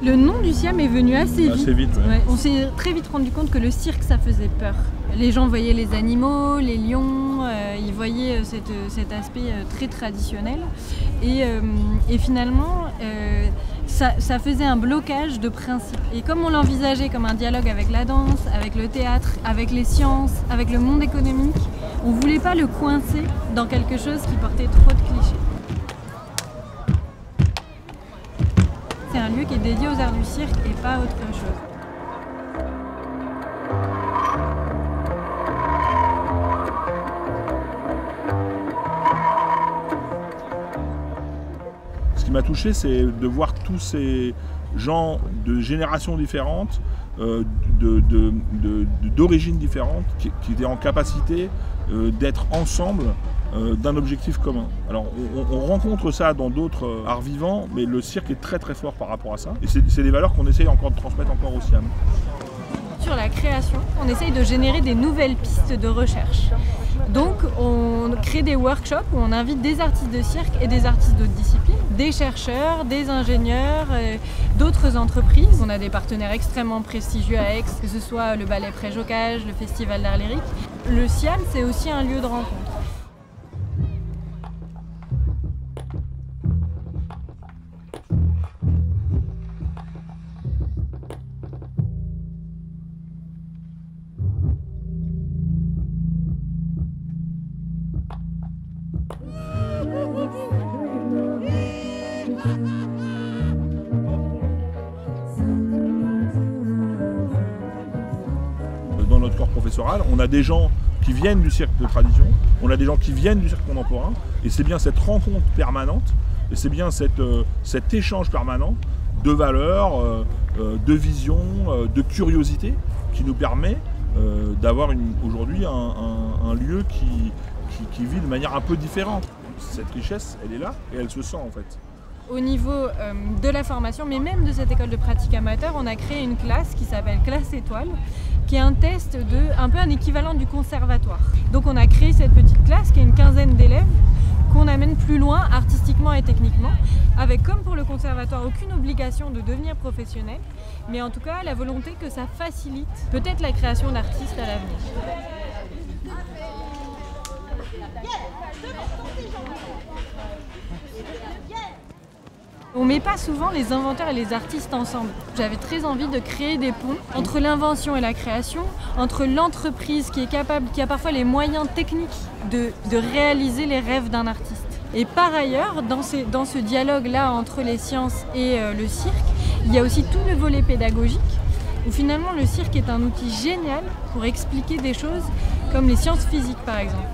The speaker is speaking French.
Le nom du Siam est venu assez vite. Ouais. Ouais. On s'est très vite rendu compte que le cirque, ça faisait peur. Les gens voyaient les animaux, les lions, ils voyaient cet aspect très traditionnel. Et finalement, ça faisait un blocage de principe. Et comme on l'envisageait comme un dialogue avec la danse, avec le théâtre, avec les sciences, avec le monde économique, on ne voulait pas le coincer dans quelque chose qui portait trop de clichés. C'est un lieu qui est dédié aux arts du cirque et pas autre chose. Ce qui m'a touché, c'est de voir tous ces gens de générations différentes, d'origines différentes, qui étaient en capacité d'être ensemble d'un objectif commun. Alors on rencontre ça dans d'autres arts vivants, mais le cirque est très très fort par rapport à ça. Et c'est des valeurs qu'on essaye encore de transmettre encore au Siam. Sur la création, on essaye de générer des nouvelles pistes de recherche. Donc on crée des workshops où on invite des artistes de cirque et des artistes d'autres disciplines, des chercheurs, des ingénieurs, d'autres entreprises. On a des partenaires extrêmement prestigieux à Aix, que ce soit le Ballet Préjocage, le Festival d'Art Lyrique. Le Siam, c'est aussi un lieu de rencontre. Dans notre corps professoral, on a des gens qui viennent du cirque de tradition, on a des gens qui viennent du cirque contemporain, et c'est bien cette rencontre permanente, et c'est bien cet échange permanent de valeurs, de visions, de curiosité qui nous permet d'avoir aujourd'hui un lieu qui vit de manière un peu différente. Cette richesse, elle est là et elle se sent en fait. Au niveau de la formation, mais même de cette école de pratique amateur, on a créé une classe qui s'appelle Classe Étoile, qui est un test un peu un équivalent du conservatoire. Donc on a créé cette petite classe qui est une quinzaine d'élèves qu'on amène plus loin artistiquement et techniquement, avec comme pour le conservatoire aucune obligation de devenir professionnel, mais en tout cas la volonté que ça facilite peut-être la création d'artistes à l'avenir. On ne met pas souvent les inventeurs et les artistes ensemble. J'avais très envie de créer des ponts entre l'invention et la création, entre l'entreprise qui a parfois les moyens techniques de réaliser les rêves d'un artiste. Et par ailleurs, dans ce dialogue-là entre les sciences et le cirque, il y a aussi tout le volet pédagogique, où finalement le cirque est un outil génial pour expliquer des choses comme les sciences physiques par exemple.